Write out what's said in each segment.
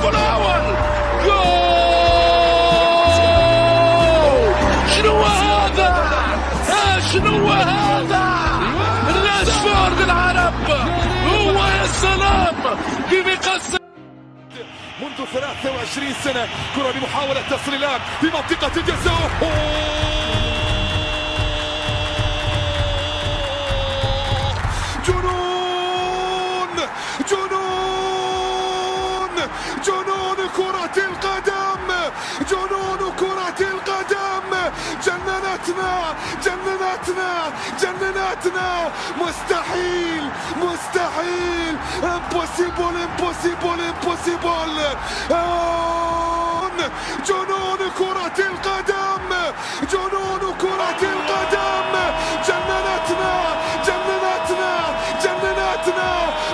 الهدف الأول. جول! شنو هذا؟ شنو هذا؟ راشفورد العرب هو يا سلام بمقص منذ 23 سنة. كرة بمحاولة تصل الآن في منطقة الجزاء. جنون جنون جنون كرة القدم، جنون كرة القدم. جننتنا جننتنا جننتنا. مستحيل مستحيل. impossible impossible impossible. جنون كرة القدم، جنون كرة القدم. جننتنا جننتنا جننتنا.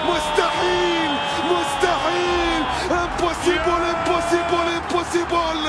مستحيل مستحيل. impossible impossible impossible.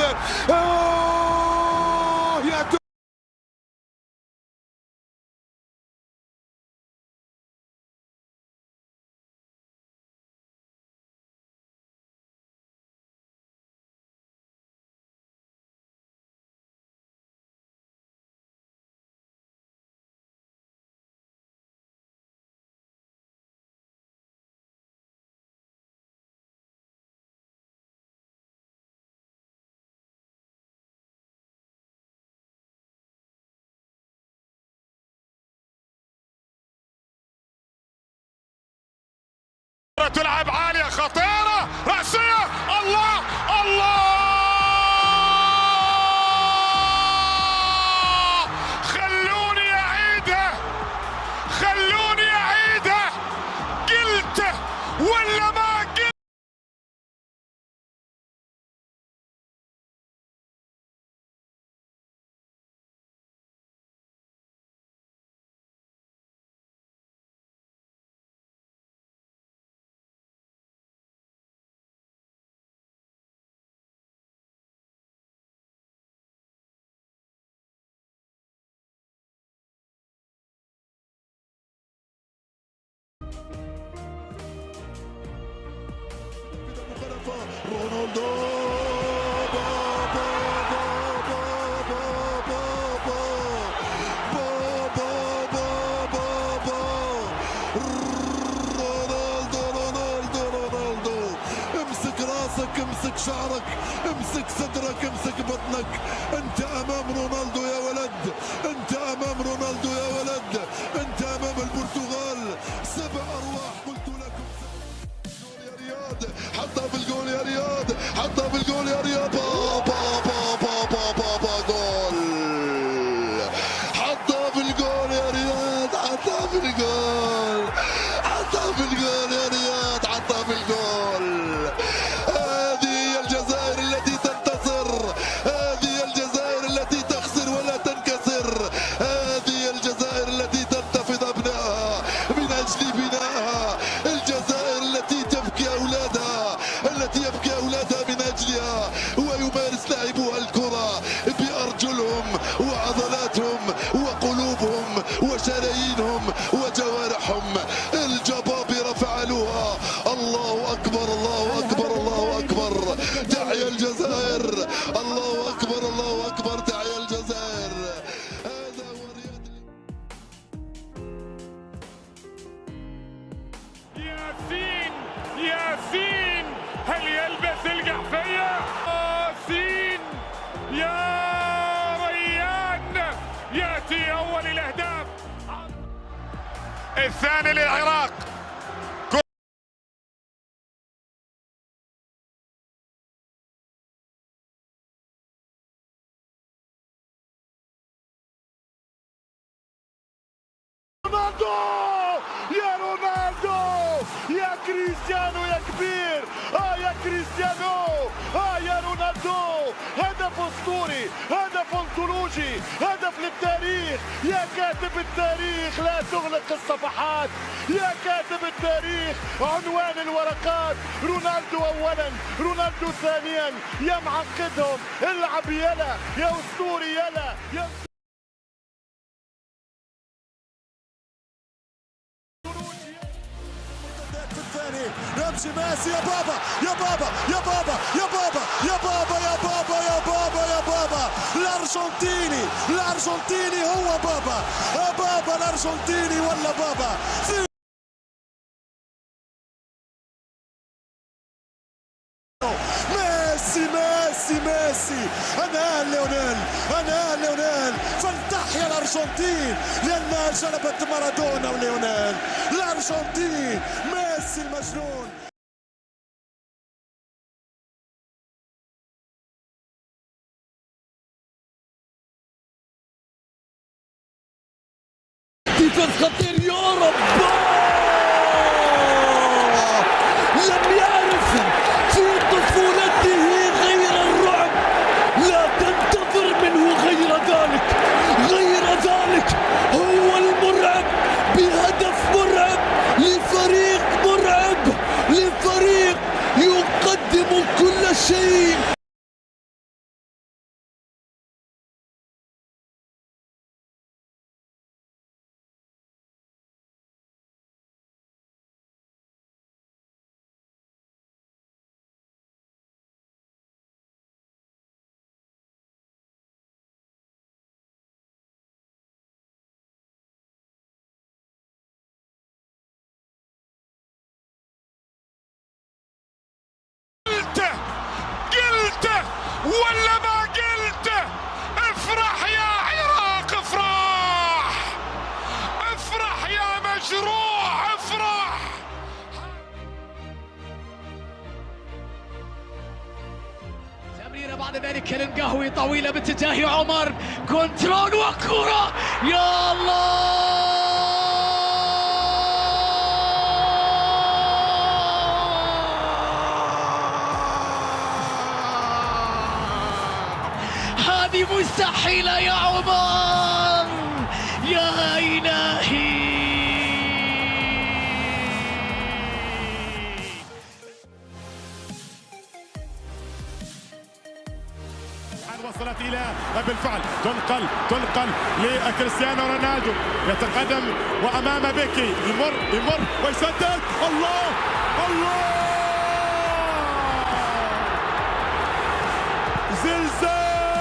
يا تلعب عالية خطيرة رأسية. الله الله. خلوني أعيدها خلوني أعيدها. قلت ولا ما قلت؟ رونالدو رونالدو. امسك راسك، امسك شعرك، امسك صدرك، امسك بطنك. انت امام رونالدو يا ولد، انت امام رونالدو يا ولد، انت امام البرتغال. 7 ارواح قلت لكم. يا رياض حطها في الجول يا رياض، حطها في الجول يا رياض. بابا جول. حطها في الجول يا رياض، حطها في الجول، حطها في الجول يا رياض، حطها في الجول. هذه هي الجزائر التي تنتصر، هذه هي الجزائر التي تخسر ولا تنكسر، هذه هي الجزائر التي تنتفض أبنائها من أجل بنائها، الجزائر التي تبكي أولادها، التي يبكي أولادها من أجلها، ويمارس لاعبوها الكرة بأرجلهم وعضلاتهم وقلوبهم وشرايينهم وجوارحهم. الجبابرة فعلوها. الله أكبر الله أكبر الله أكبر. تحيا الجزائر. الله أكبر الله أكبر. تحيا الجزائر. هذا هو رياض. ياسين ياسين هل يلبس القحفية؟ ياسين يا ريان. يأتي أول الأهداف. الثاني للعراق. رونالدو يا رونالدو يا كريستيانو يا كبير. يا كريستيانو. يا رونالدو. هدف اسطوري، هدف انطولوجي، هدف للتاريخ. يا كاتب التاريخ لا تغلق الصفحات، يا كاتب التاريخ عنوان الورقات. رونالدو اولا، رونالدو ثانيا. يا معقدهم العب يلا يا اسطوري يلا يا يجي ميسي يا بابا يا بابا يا بابا يا بابا يا بابا يا بابا يا بابا يا بابا الارجنتيني الارجنتيني هو بابا يا بابا الارجنتيني ولا بابا ميسي ميسي ميسي انا ليونيل انا ليونيل فلتحيا الارجنتين لانها جلبت مارادونا وليونيل الارجنتين ميسي المجنون ديفنس خطير يا رب لم يعرف في طفولته غير الرعب لا تنتظر منه غير ذلك غير ذلك هو المرعب بهدف مرعب لفريق مرعب لفريق يقدم كل شيء قلت ولا ما قلت؟ افرح يا عراق افرح افرح يا مجروح افرح. تمريرة بعد ذلك القهوي طويلة باتجاه عمر كنترول وكرة يا الله هذه مستحيلة يا عمر يا إلهي. وصلت إلى بالفعل تنقل لكريستيانو رونالدو يتقدم وأمام بيكي يمر ويسدد الله زلزال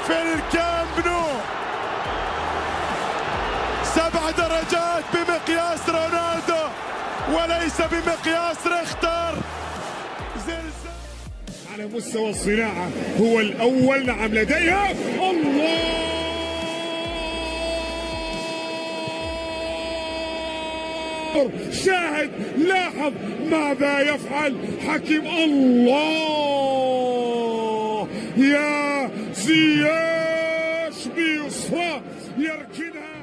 في الكامب نو 7 درجات بمقياس رونالدو وليس بمقياس ريختر. زلزال على مستوى الصناعة هو الأول. نعم لديها الله شاهد لاحظ ماذا يفعل حكيم الله يا زياش بيصفى يركنها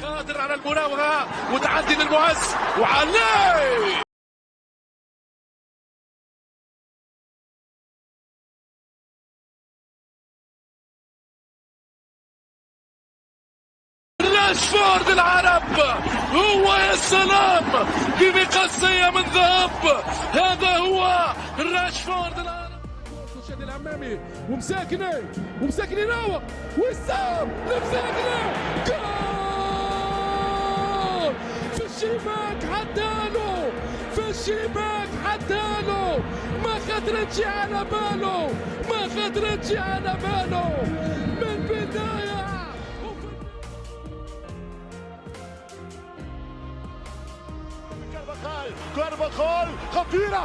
قادر على المراوغة وتعدي للمعز وعليه راشفورد العرب هو يا سلام بمقصية من ذهب. هذا هو راشفورد العرب. الشد الامامي ومساكنه يراوغ وسام لمساكنه جول في الشباك حطاله في الشباك حطاله ما خطرتش على باله من بدايه. كارفاخال خطيرة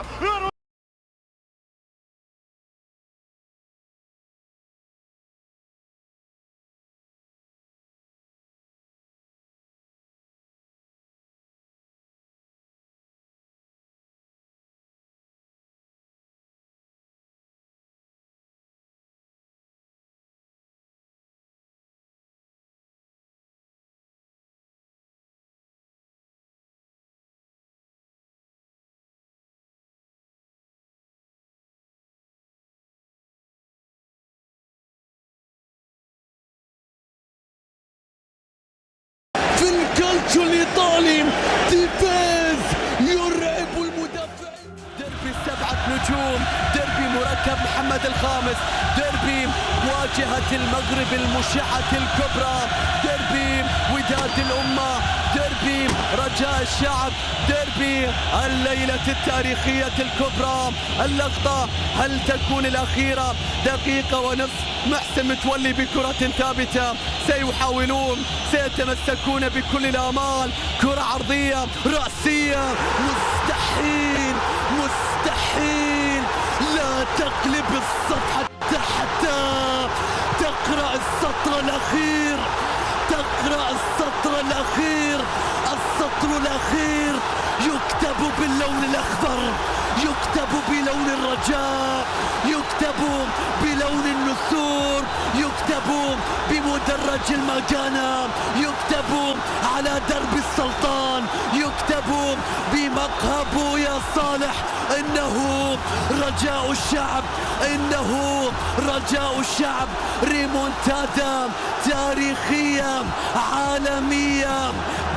محمد الخامس. ديربي مواجهة المغرب المشعة الكبرى، ديربي وداد الأمة، ديربي رجاء الشعب، ديربي الليلة التاريخية الكبرى. اللقطة هل تكون الأخيرة؟ دقيقة ونصف، محسن متولي بكرة ثابتة، سيحاولون، سيتمسكون بكل الآمال. كرة عرضية رأسية، مستحيل مستحيل، لا تقلب الصفحة حتى تقرأ السطر الأخير، تقرأ السطر الأخير. السطر الأخير يكتب باللون الأخضر، يكتب بلون الرجاء، يكتب بلون النسور، يكتب بمدرج المجانا، يكتب على درب السلطان، يكتب بمقهى بويا صالح. إنه رجاء الشعب، إنه رجاء الشعب. ريمونتادا تاريخية عالمية،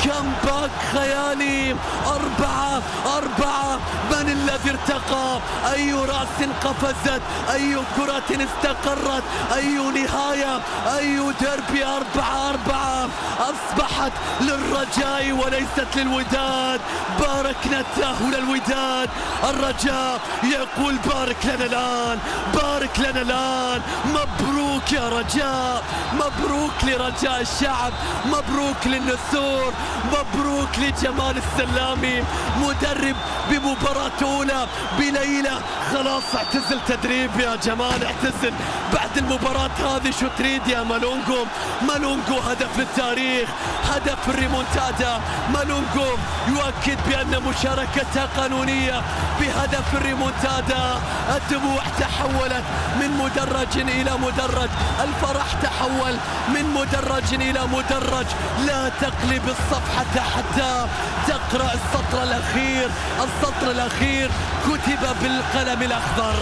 كمباك خيالي. 4-4. من الذي ارتقى؟ أي رأس قفزت؟ أي كرة استقرت؟ أي نهاية؟ أي ديربي؟ 4-4 أصبحت للرجاء وليست للوداد. باركنا التأهل الوداد، الرجاء يقول بارك لنا الآن، بارك لنا الآن. مبروك يا رجاء، مبروك لرجاء الشعب، مبروك للنسور، مبروك لجمال السلامي. مدرب بمباراة أولى بليلة، خلاص اعتزل تدريب يا جمال، اعتزل بعد المباراة هذه. شو تريد يا مالونجو؟ مالونجو هدف للتاريخ، هدف الريمونتادا. مالونجو يؤكد بأن مشاركتها قانونية بهدف الريمونتادا. الدموع تحولت من مدرج إلى مدرج، الفرح تحول من مدرج إلى مدرج. لا تقلب الصفحة حتى تقرأ السطر الأخير. السطر الأخير كتب بالقلم الأخضر،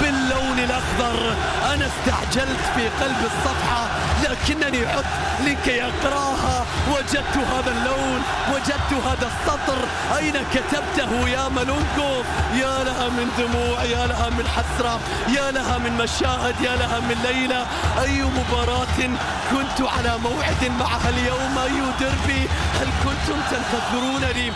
باللون الأخضر. أنا استعجلت في قلب الصفحة لكنني عدت لكي أقرأها، وجدت هذا اللون، وجدت هذا السطر. أين كتبته يا مالونجو؟ يا لها من دموع، يا لها من حسرة، يا لها من مشاهد، يا لها من ليلة. أي مباراة كنت على موعد معها اليوم، أي ديربي هل كنتم تنتظرونني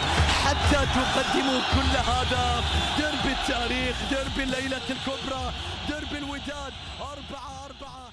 حتى تقدموا كل هذا؟ ديربي التاريخ، ديربي الليلة الكبرى، ديربي الوداد. 4-4.